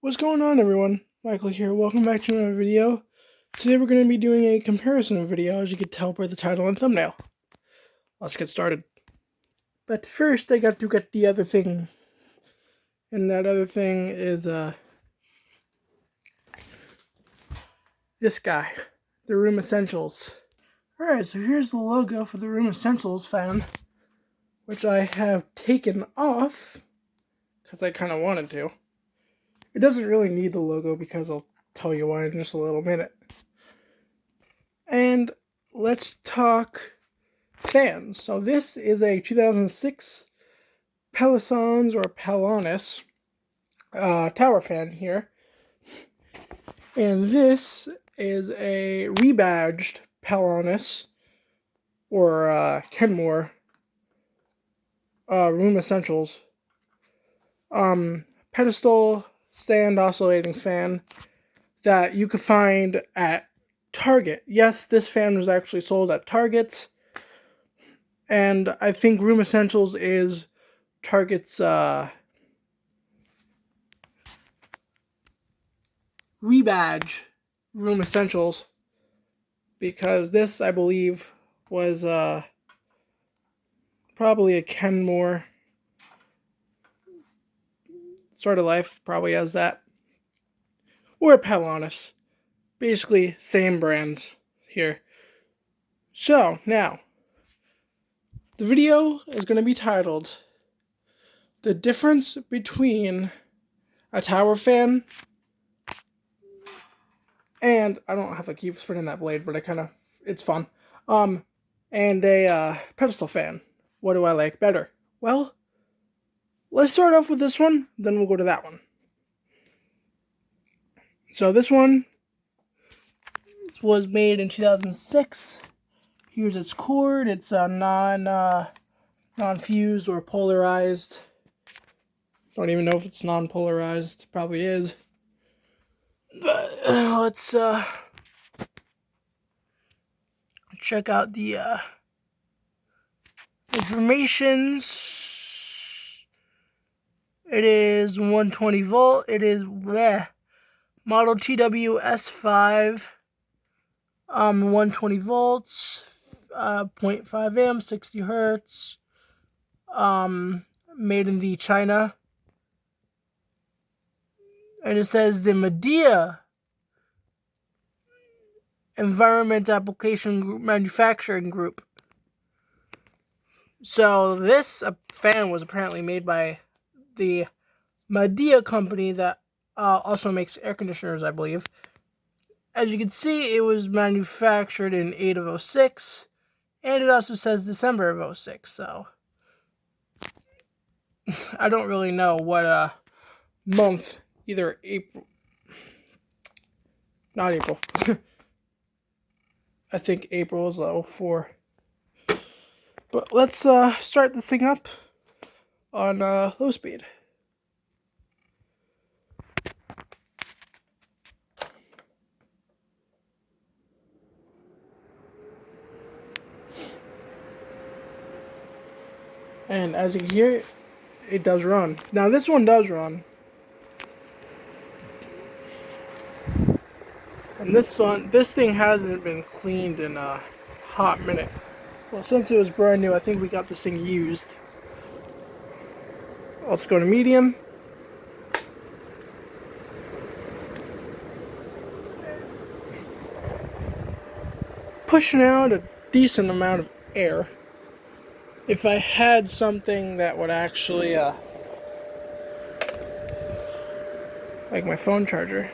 What's going on, everyone? Michael here. Welcome back to another video. Today we're going to be doing a comparison video, as you can tell by the title and thumbnail. Let's get started. But first, I got to get the other thing. And that other thing is, this guy. The Room Essentials. Alright, so here's the logo for the Room Essentials fan. Which I have taken off. Because I kind of wanted to. It doesn't really need the logo because I'll tell you why in just a little minute. And let's talk fans. So this is a 2006 Pelossons or Pelonis tower fan here. And this is a rebadged Pelonis or Kenmore Room Essentials pedestal stand oscillating fan that you could find at Target. Yes, this fan was actually sold at Target's, and I think Room Essentials is Target's rebadge Room Essentials, because this, I believe, was probably a Kenmore. Sort of Life probably has that, or a Pelonis. Basically, same brands here. So, now, the video is going to be titled The Difference Between a Tower Fan and, I don't have to keep spinning that blade, but it's fun, and a pedestal fan. What do I like better? Well, let's start off with this one, then we'll go to that one. So this one was made in 2006. Here's its cord. It's non-fused or polarized. Don't even know if it's non-polarized. Probably is. But let's check out the informations. It is 120 volt. It is model TWS5. 120 volts, 0.5 amps, 60 hertz. Made in the China. And it says the Midea Environment Application Group Manufacturing Group. So this fan was apparently made by the Midea company that also makes air conditioners, I believe. As you can see, it was manufactured in 8 of 06, and it also says December of 06, so I don't really know what month, either April, not April, I think April is 04. But let's start this thing up on low speed. And as you can hear, it does run. Now this one does run. And this thing hasn't been cleaned in a hot minute. Well, since it was brand new, I think we got this thing used. Let's go to medium. Pushing out a decent amount of air. If I had something that would actually, like my phone charger.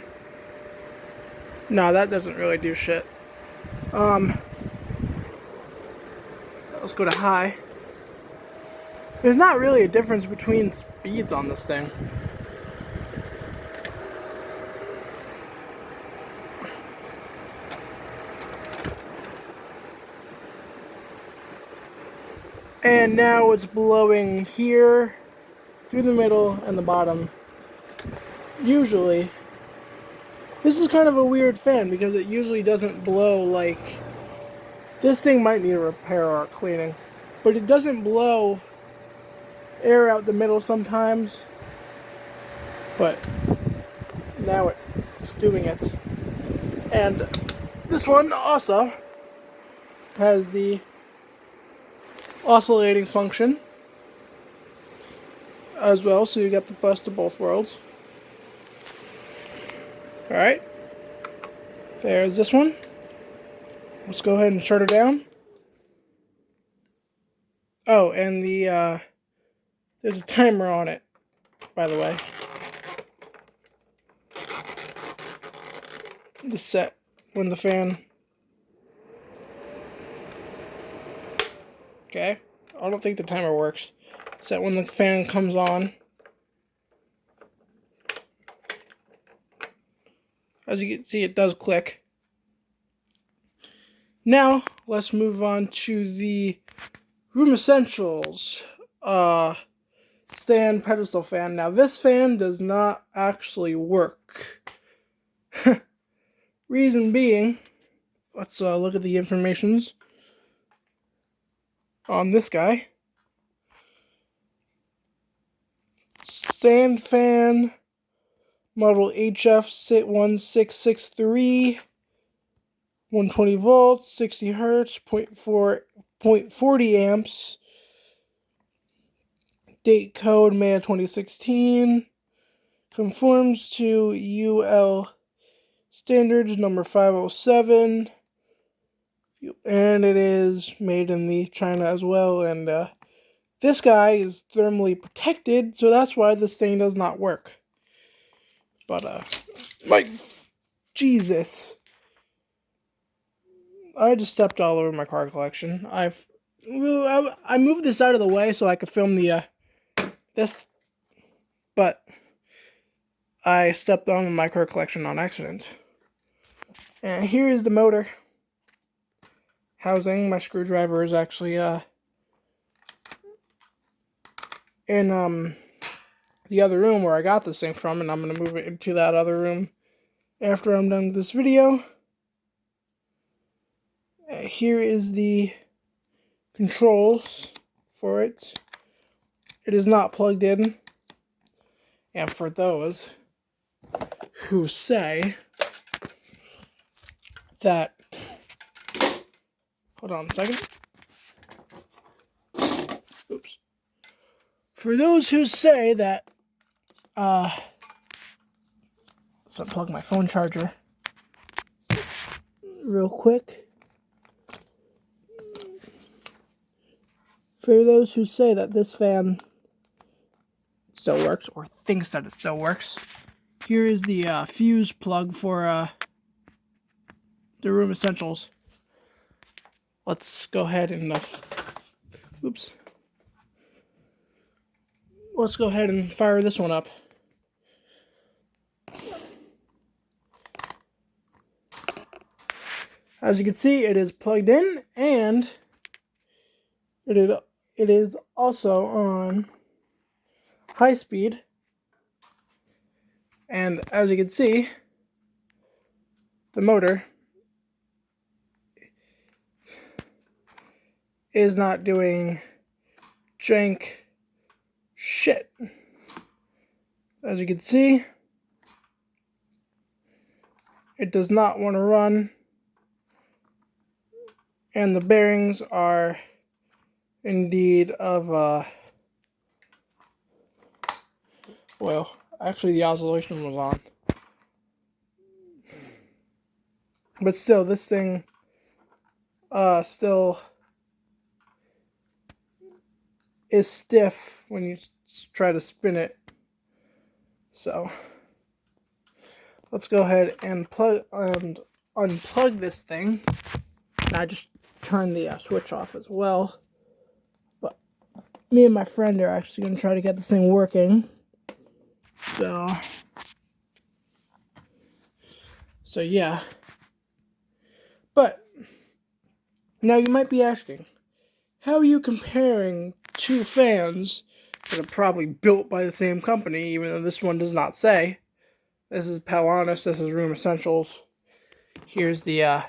No, that doesn't really do shit. Let's go to high. There's not really a difference between speeds on this thing. And now it's blowing here, through the middle and the bottom. Usually, this is kind of a weird fan because it usually doesn't blow like, this thing might need a repair or a cleaning, but it doesn't blow air out the middle sometimes. But now it's doing it. And this one also has the oscillating function as well, so you get the best of both worlds. Alright, there's this one. Let's go ahead and shut her down. Oh, and there's a timer on it, by the way. The set when the fan... Okay, I don't think the timer works. Set when the fan comes on. As you can see, it does click. Now, let's move on to the Room Essentials stand pedestal fan. Now, this fan does not actually work. Reason being, let's look at the informations on this guy. Stand fan, model HF1663, 120 volts, 60 hertz, 0.40 amps. Date code May of 2016. Conforms to UL standards number 507. And it is made in the China as well. And this guy is thermally protected, so that's why this thing does not work. But Jesus. I just stepped all over my car collection. I moved this out of the way so I could film this, but I stepped on my car collection on accident. And here is the motor housing. My screwdriver is actually in the other room where I got this thing from, and I'm gonna move it into that other room after I'm done with this video. Here is the controls for it. It is not plugged in. And for those who say that... Hold on a second. Oops. For those who say that... Let's unplug my phone charger real quick. For those who say that this fan still works, or thinks that it still works, here is the fuse plug for the Room Essentials. Let's go ahead and oops. Let's go ahead and fire this one up. As you can see, it is plugged in, and it is also on high speed. And as you can see, the motor is not doing jank shit. As you can see, it does not want to run, and the bearings are indeed of well, actually the oscillation was on, but still, this thing still is stiff when you try to spin it. So let's go ahead and unplug this thing. And I just turned the switch off as well. But me and my friend are actually going to try to get this thing working. So yeah. But now you might be asking, how are you comparing two fans that are probably built by the same company, even though this one does not say? This is Pelonis, this is Room Essentials. Here's the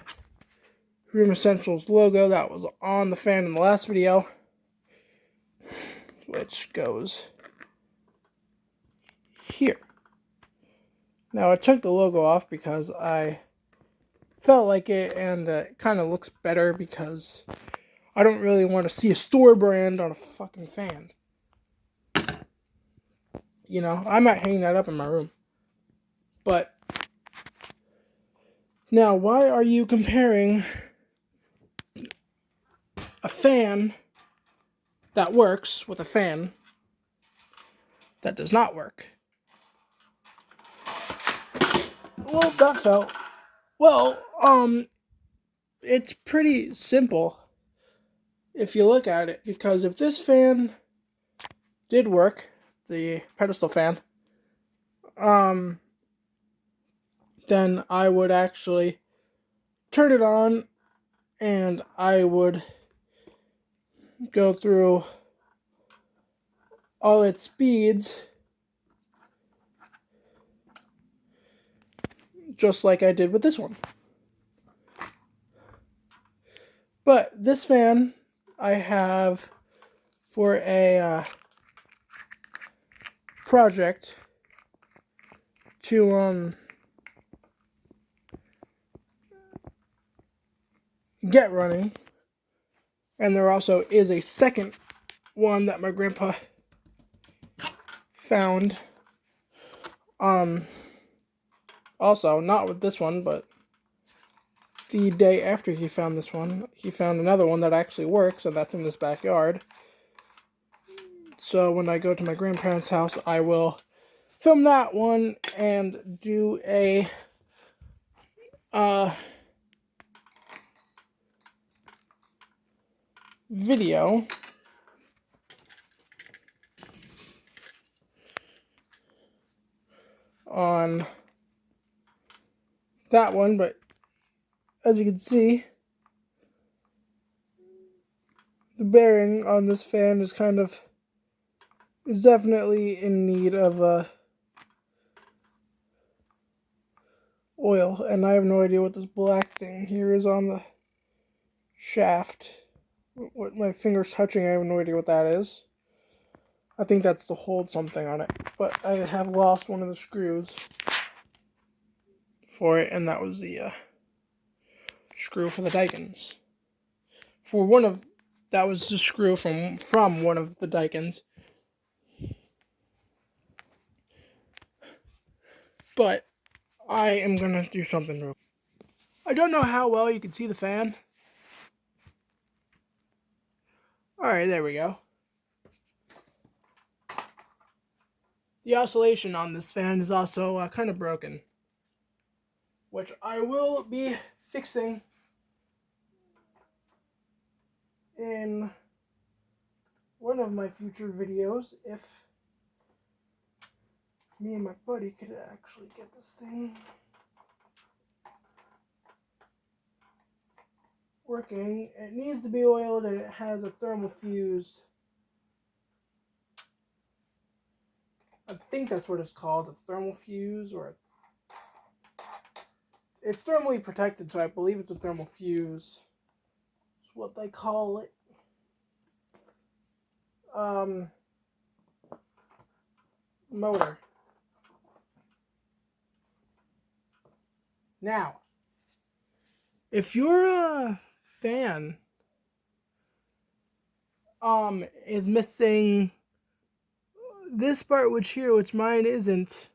Room Essentials logo that was on the fan in the last video, which goes here. Now I took the logo off because I felt like it, and it kind of looks better because I don't really want to see a store brand on a fucking fan. You know, I might hang that up in my room. But now, why are you comparing a fan that works with a fan that does not work? Well, that felt well. It's pretty simple if you look at it, because if this fan did work, the pedestal fan, then I would actually turn it on and I would go through all its speeds just like I did with this one. But this fan I have for a project to get running, and there also is a second one that my grandpa found. Also, not with this one, but the day after he found this one, he found another one that actually works, and that's in his backyard. So when I go to my grandparents' house, I will film that one and do a video on that one. But as you can see, the bearing on this fan is definitely in need of oil, and I have no idea what this black thing here is on the shaft. What my finger's touching, I have no idea what that is. I think that's to hold something on it, but I have lost one of the screws for it, and that was the screw for the Daikin's. That was the screw from one of the Daikin's. But I am gonna do something real. I don't know how well you can see the fan. Alright, there we go. The oscillation on this fan is also kind of broken, which I will be fixing in one of my future videos if me and my buddy could actually get this thing working. It needs to be oiled, and it has a thermal fuse. I think that's what it's called, a thermal fuse, or it's thermally protected, so I believe it's a thermal fuse. It's what they call it. Motor. Now, if your fan is missing this part, which mine isn't,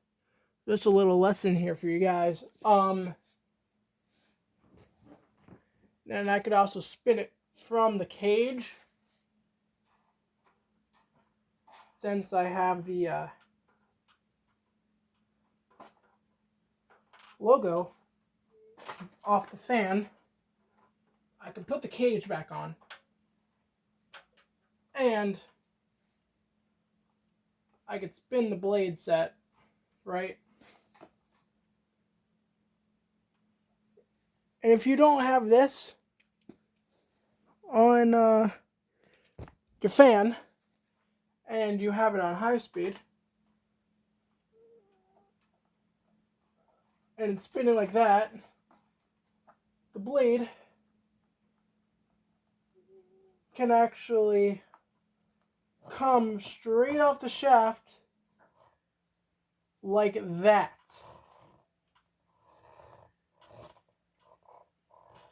just a little lesson here for you guys. And I could also spin it from the cage, since I have the logo off the fan. I can put the cage back on, and I could spin the blade set, right? And if you don't have this on your fan, and you have it on high speed, and it's spinning like that, the blade can actually come straight off the shaft like that.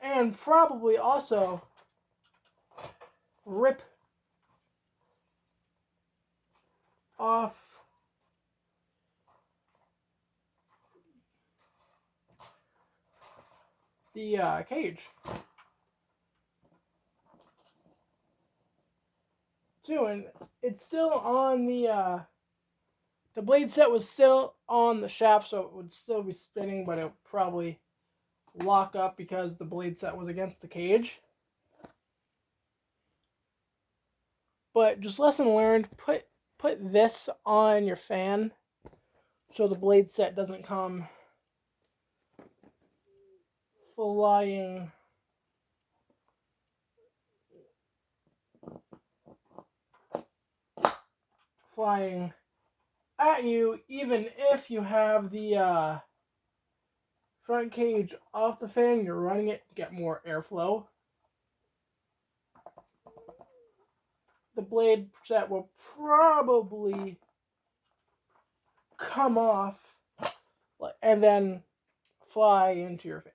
and probably also rip off the cage too. And it's still on the blade set was still on the shaft, so it would still be spinning, but it would probably lock up because the blade set was against the cage. But just lesson learned, put this on your fan so the blade set doesn't come flying at you, even if you have the front cage off the fan, you're running it to get more airflow. The blade set will probably come off and then fly into your face.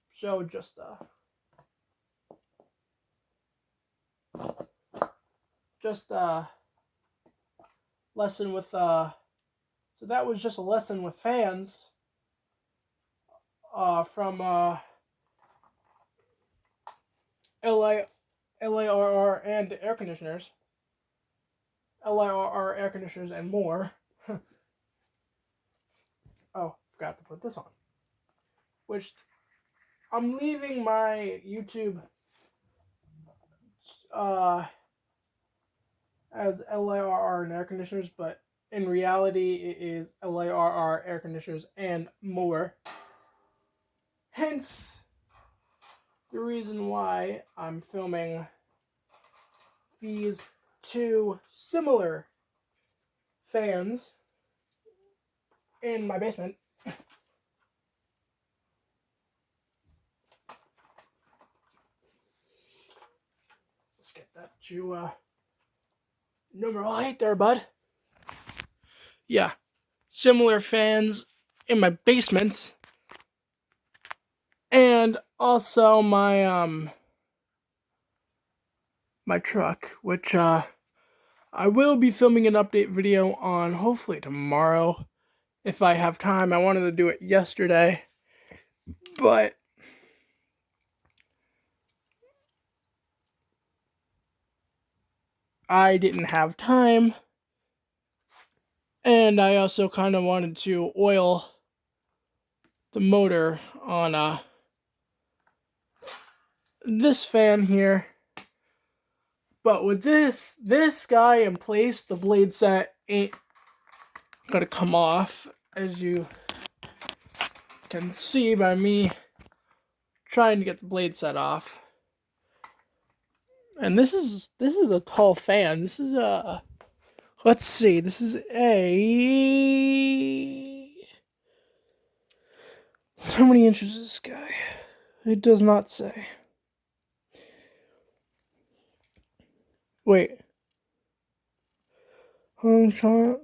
So just lesson with so that was just a lesson with fans from LIRR and air conditioners. LIRR air conditioners and more. Oh, forgot to put this on. Which I'm leaving my YouTube as LIRR and air conditioners, but in reality it is LIRR air conditioners and more. Hence the reason why I'm filming these two similar fans in my basement. Let's get that to number height there, bud. Yeah, similar fans in my basement, and also my my truck, which I will be filming an update video on hopefully tomorrow if I have time. I wanted to do it yesterday, but I didn't have time, and I also kind of wanted to oil the motor on this fan here. But with this guy in place, the blade set ain't gonna come off, as you can see by me trying to get the blade set off. And this is a tall fan. This is a, let's see, this is a, how many inches is this guy? It does not say. Wait. Hongchia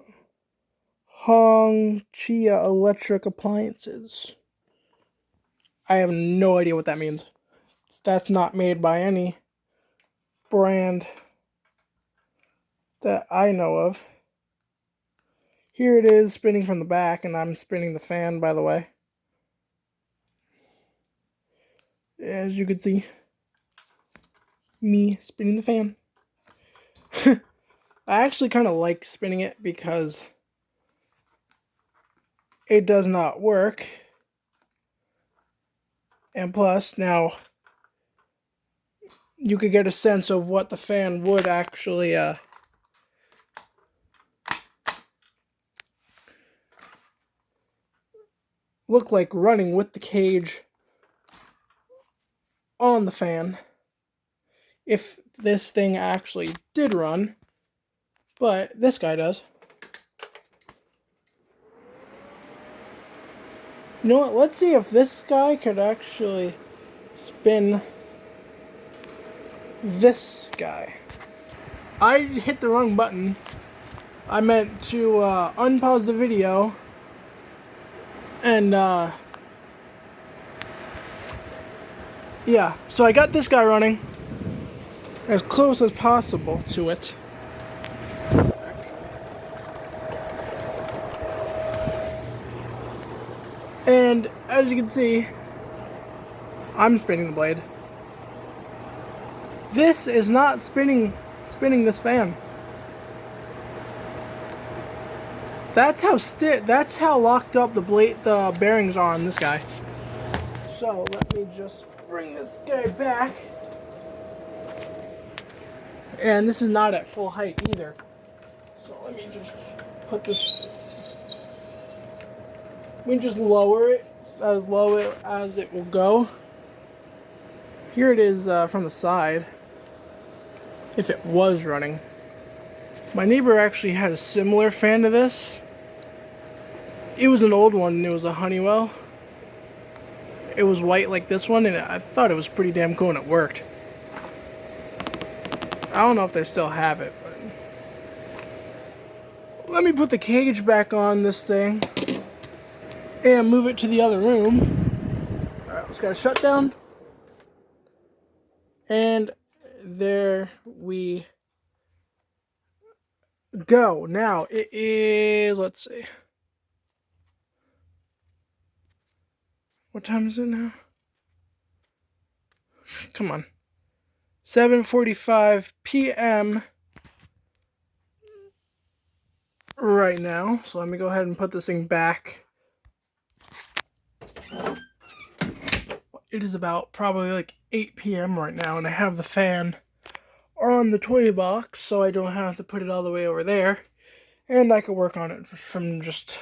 Electric Appliances. I have no idea what that means. That's not made by any brand that I know of. Here it is spinning from the back, and I'm spinning the fan, by the way. As you can see, me spinning the fan. I actually kind of like spinning it because it does not work. And plus, now you could get a sense of what the fan would actually look like running with the cage on the fan if this thing actually did run. But this guy does. You know what? Let's see if this guy could actually spin this guy. I hit the wrong button. I meant to unpause the video and yeah, so I got this guy running as close as possible to it. And as you can see, I'm spinning the blade. This is not spinning this fan. That's how locked up the bearings are on this guy. So let me just bring this guy back. And this is not at full height either. So let me just put this. We can just lower it as low as it will go. Here it is from the side. If it was running. My neighbor actually had a similar fan to this. It was an old one and it was a Honeywell. It was white like this one and I thought it was pretty damn cool and it worked. I don't know if they still have it, but let me put the cage back on this thing and move it to the other room. Alright, let's get a shutdown. And there we go. Now it is, let's see. What time is it now? Come on. 7:45 p.m. right now. So let me go ahead and put this thing back. It is about probably like 8 p.m. right now, and I have the fan on the toy box, so I don't have to put it all the way over there. And I can work on it from just